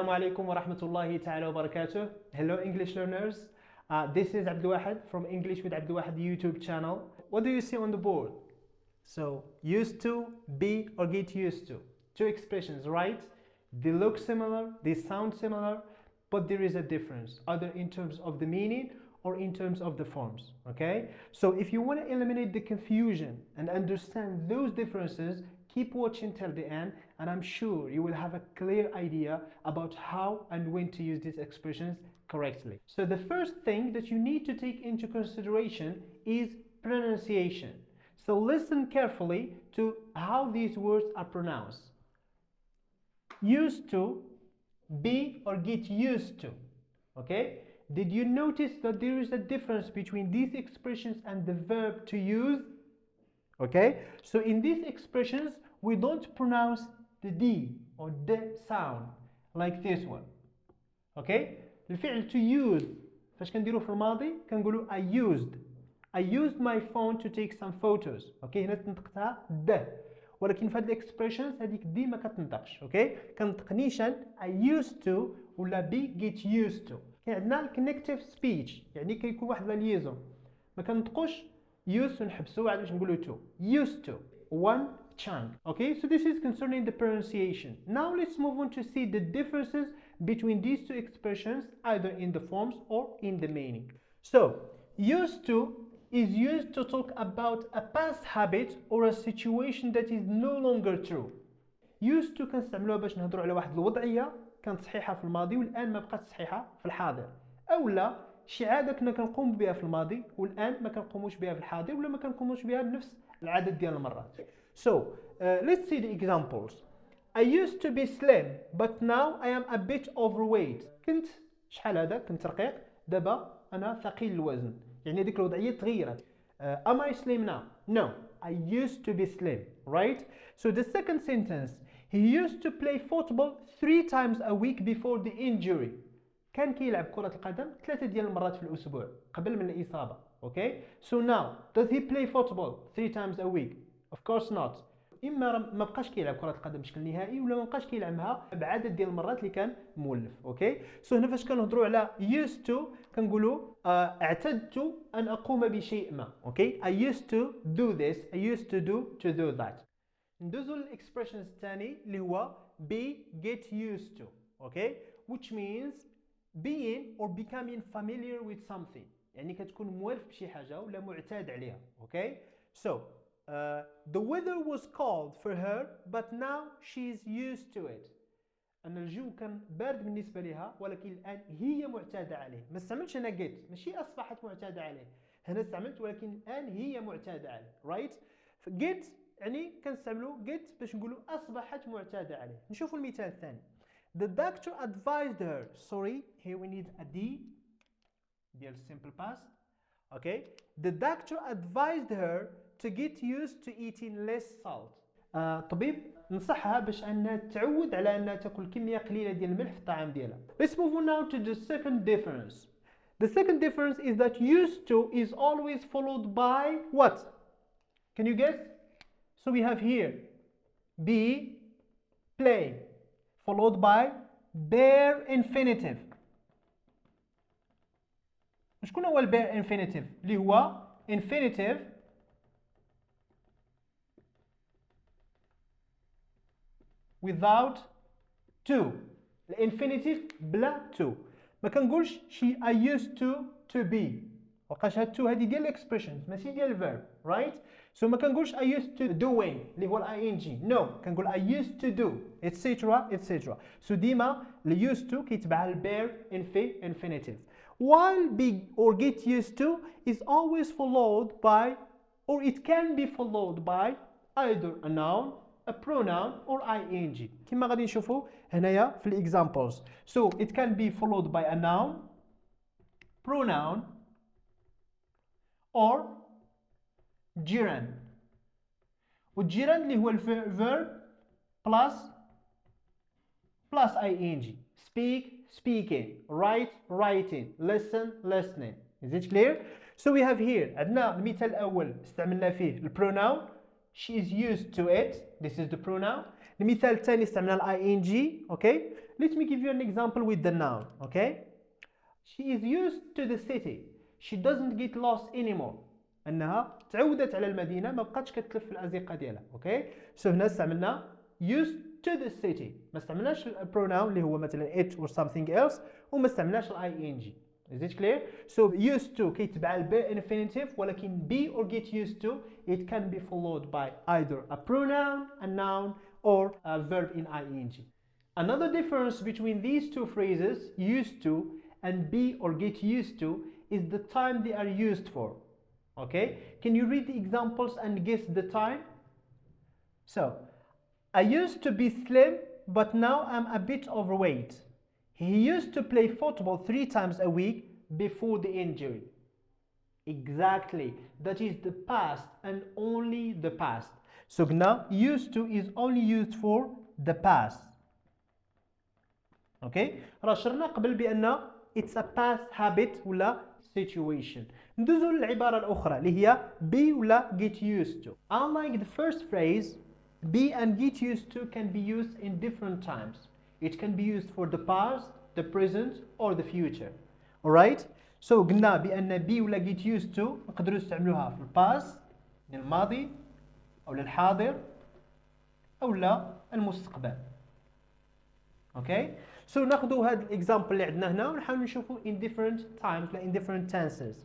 Assalamu alaikum wa rahmatullahi ta'ala wa barakatuh. Hello English learners. This is Abdulwahid from English with Abdulwahid YouTube channel. What do you see on the board? So, used to, be, or get used to. Two expressions, right? They look similar, they sound similar, but there is a difference, either in terms of the meaning or in terms of the forms, okay? So if you want to eliminate the confusion and understand those differences, keep watching till the end, and I'm sure you will have a clear idea about how and when to use these expressions correctly. So the first thing that you need to take into consideration is pronunciation. So listen carefully to how these words are pronounced. Used to, be, or get used to, okay? Did you notice that there is a difference between these expressions and the verb to use? Okay, so in these expressions we don't pronounce the D or D sound like this one. Okay, الفعل to use فاش كنديرو في الماضي كنقولوا I used my phone to take some photos. Okay, هنا تنطقتها د، ولكن في هاد الاكسبريشنز هذيك دي ما كتنطقش. اوكي كنطق نيشان I used to ولا be get used to. كاين عندنا الكونكتيف سبيتش، يعني كيكون واحد لا ليزون ما كنطقوش used ونحبسوا عاد باش نقولوا to. Used to one chunk. Okay, so this is concerning the pronunciation. Now let's move on to see the differences between these two expressions, either in the forms or in the meaning. So used to is used to talk about a past habit or a situation that is no longer true. Used to كنستعملوها باش نهضروا على واحد الوضعيه كانت صحيحه في الماضي والان ما بقات صحيحه في الحاضر، او لا شي عاده كنا كنقوم بها في الماضي والان ما كنقوموش بها في الحاضر ولا ما كنقوموش بها بنفس العدد ديال المرات. So let's see the examples. I used to be slim but now I am a bit overweight. كنت شحال هذا كنت رقيق دابا انا ثقيل الوزن، يعني هذيك الوضعيه تغيرت. Am I slim now? No, I used to be slim, right? So the second sentence, he used to play football 3 times a week before the injury. كان كيلعب كرة القدم 3 ديال المرات في الأسبوع قبل من الإصابة. Okay? So now, does he play football 3 times a week? Of course not. إما ما بقاش كيلعب كرة القدم بشكل نهائي ولا ما بقاش كيلعبها بعدد ديال المرات اللي كان مولف. اوكي سو هنا فاش كنهضروا على used to كنقولوا اعتدت ان اقوم بشيء ما. اوكي I used to do this, I used to do that. ندوزو للاكسبريشنز الثاني اللي هو be get used to. اوكي which means being or becoming familiar with something، يعني كتكون موالف بشي حاجه ولا معتاد عليها. اوكي so the weather was cold for her but now she's used to it. أن الجو كان بارد بالنسبة لها ولكن الآن هي معتادة عليه. ما استعملتش أنا get، ماشي أصبحت معتادة عليه، هنا استعملت ولكن الآن هي معتادة عليه. right get يعني كنستعملوا get باش نقولوا أصبحت معتادة عليه. نشوفوا المثال الثاني. The doctor advised her. Sorry, here we need a D ديال simple past. Okay, the doctor advised her to get used to eating less salt. طبيب نصحها باش انها تعود على انها تاكل كميه قليله ديال الملح في الطعام ديالها. Let's move on now to the second difference. The second difference is that used to is always followed by what? Can you guess? So we have here be, play, followed by bare infinitive. شكون هو البير infinitive؟ اللي هو infinitive without to. الانفينيتيف بلا to. ما كنقولش she I used to be. وقاش هاد to هادي ديال الاكسبريشنز ماشي ديال الفيرب. right so ما كنقولش I used to doing اللي هو ال ing. no كنقول I used to do etc. so ديما ال used to كيتبع البير infinitive. While be or get used to is always followed by, or it can be followed by either a noun, a pronoun or ing. كما غادي نشوفوا هنايا في examples. So it can be followed by a noun, pronoun or gerund. والجيران اللي هو الverb plus ing. Speak, speaking, write, writing, listen, listening. Is it clear? So we have here عندنا المثال الأول استعملنا فيه البروناون she is used to it. This is the pronoun. المثال الثاني استعملنا ال ing. Okay. let me give you an example with the noun. Okay, she is used to the city. She doesn't get lost anymore. انها تعودت على المدينه، ما بقاتش كتلف في الازقه ديالها. اوكي، سو هنا استعملنا used to the city، ما استعملناش البروناون اللي هو مثلا it or something else، وما استعملناش ing. Is it clear? So used to كيتبع البي infinitive، ولكن be or get used to it can be followed by either a pronoun, a noun, or a verb in ing. Another difference between these two phrases, used to and be or get used to, is the time they are used for. Okay, can you read the examples and guess the time? So, I used to be slim, but now I'm a bit overweight. He used to play football 3 times a week before the injury. Exactly, that is the past and only the past. So now used to is only used for the past. Okay, راه شرنا قبل بأن it's a past habit ولا situation. ندوزو للعبارة الأخرى اللي هي be ولا get used to. Unlike the first phrase, be and get used to can be used in different times. It can be used for the past, the present, or the future. Alright? So قلنا بأن be ولا get used to نقدروا نستعملوها في الباست للماضي أو للحاضر أو لا المستقبل. Okay? So ناخذوا هذا الإكزامبل اللي عندنا هنا ونحاول نشوفوا in different times لا in different tenses.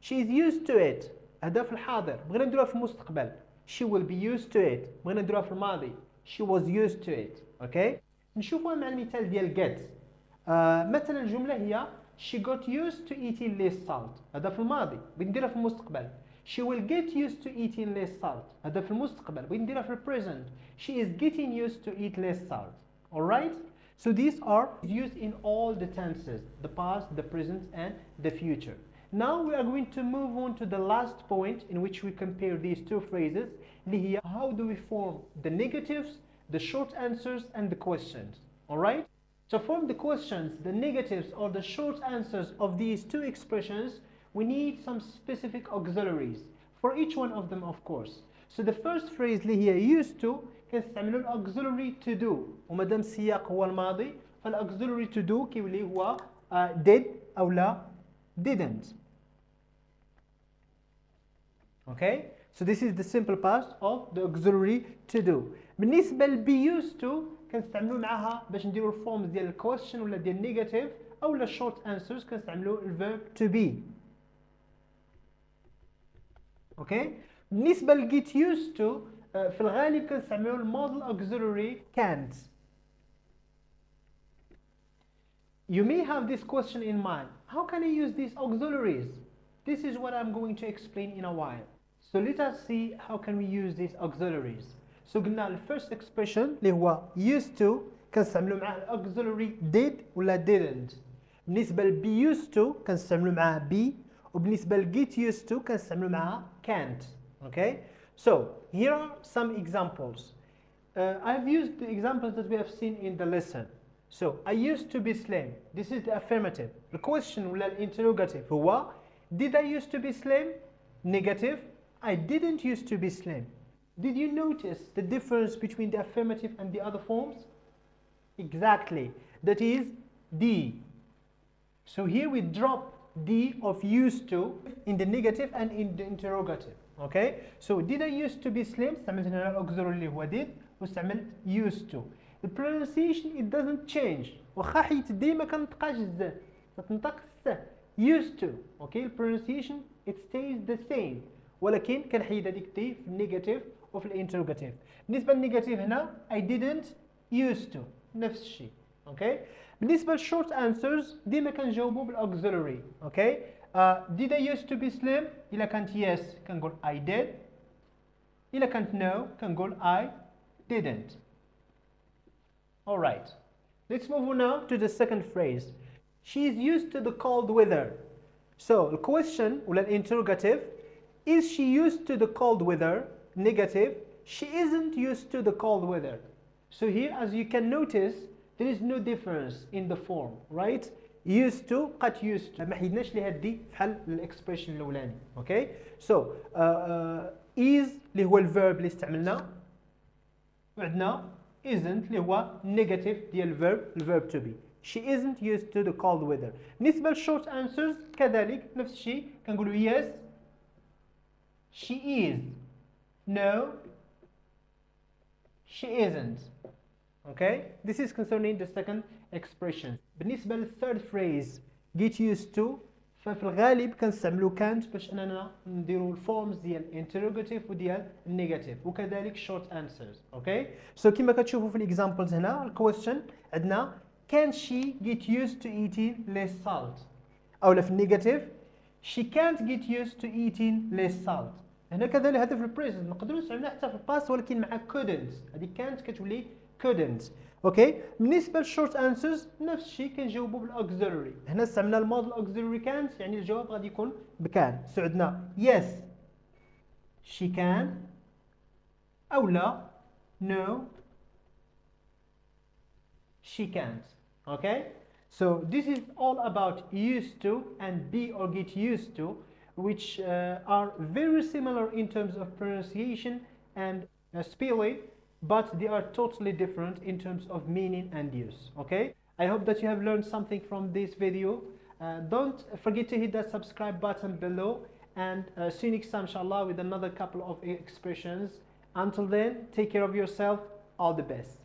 She is used to it. هذا في الحاضر. بغينا نديروها في المستقبل. She will be used to it. بغينا نديروها في الماضي. She was used to it. Okay? نشوفوها مع المثال ديال get. مثلا الجملة هي she got used to eating less salt. هذا في الماضي. بنديرها في المستقبل. She will get used to eating less salt. هذا في المستقبل. بنديرها في present. She is getting used to eat less salt. Alright? So these are used in all the tenses, the past, the present, and the future. Now we are going to move on to the last point in which we compare these two phrases. How do we form the negatives, the short answers, and the questions? Alright? To form the questions, the negatives, or the short answers of these two expressions, we need some specific auxiliaries for each one of them, of course. So the first phrase اللي هي used to كنستعملوا الاوكسيلري to do، ومادام السياق هو الماضي فالاوكسيلري to do كيولي هو did او لا didn't. Okay, so this is the simple past of the auxiliary to do. بالنسبه ل be used to كنستعملوا معها باش نديروا الفورمز ديال الكويشن ولا ديال النيجاتيف او لا short answers كنستعملوا الفيرب to be. Okay, بالنسبه ل get used to في الغالب كنستعملوا المودل auxiliary can't. You may have this question in mind. How can I use these auxiliaries? This is what I'm going to explain in a while. So let us see how can we use these auxiliaries. So قلنا the first expression اللي هو used to كنستعملوا معاه auxiliary did ولا didn't. بالنسبة ل be used to كنستعملوا معاه be، وبالنسبة ل get used to كنستعملوا معاه can't. Okay? So here are some examples. I've used the examples that we have seen in the lesson. So I used to be slim. This is the affirmative. The question ولا interrogative هو did I used to be slim? Negative. I didn't used to be slim. Did you notice the difference between the affirmative and the other forms? Exactly. That is D. So here we drop D of used to in the negative and in the interrogative. Okay? So did I used to be slim? استعملت هنا الأوكسيلري اللي هو did واستعملت used to. The pronunciation it doesn't change. واخا حيت دي ما كنطقاش الز كتنطق س used to. Okay? The pronunciation it stays the same. ولكن كنحيد هذيك دي في النيجاتيف وفي الانتروجاتيف. بالنسبة للنيجاتيف هنا I didn't used to نفس الشيء. Okay? بالنسبة للshort answers ديما كنجاوبوا بالauxiliary. Okay? Did I used to be slim? إلا كانت yes كنقول I did. إلا كانت no كنقول I didn't. Alright. Let's move on now to the second phrase. She is used to the cold weather. So the question ولا interrogative is she used to the cold weather? Negative. She isn't used to the cold weather. So here as you can notice there is no difference in the form, right? Used to قد used to ما حيدناش ليها دي بحال الاكسبريشن الاولاني. اوكي سو is اللي هو الفيرب اللي استعملنا وعندنا isn't اللي هو negative ديال الverb to be. She isn't used to the cold weather. بالنسبة للshort answers كذلك نفس الشيء كنقولوا yes she is, no she isn't. Okay, this is concerning the second expression. بالنسبة للthird phrase get used to ففي الغالب كنستعملوا can't باش اننا نديروا الفورمز ديال interrogative وديال negative وكذلك short answers. Okay, so كما كتشوفوا في الاكزامبلز هنا الكويستشن عندنا can she get used to eating less salt او في النيجاتيف she can't get used to eating less salt. هنا كذلك هذا في البريزنت نقدروا نستعملها حتى في الباست ولكن مع couldn't هذه كانت كتولي couldn't. اوكي بالنسبه للشورت انسرز نفس الشيء كنجاوبوا بالاكسيلري. هنا استعملنا الموديل الاكسيلري كانت يعني الجواب غادي يكون بكان. سو عندنا yes she can او لا no she can't. Okay, so this is all about used to and be or get used to, which are very similar in terms of pronunciation and spelling, but they are totally different in terms of meaning and use. Okay, I hope that you have learned something from this video. Don't forget to hit that subscribe button below, and see you next time inshallah with another couple of expressions. Until then, take care of yourself. All the best.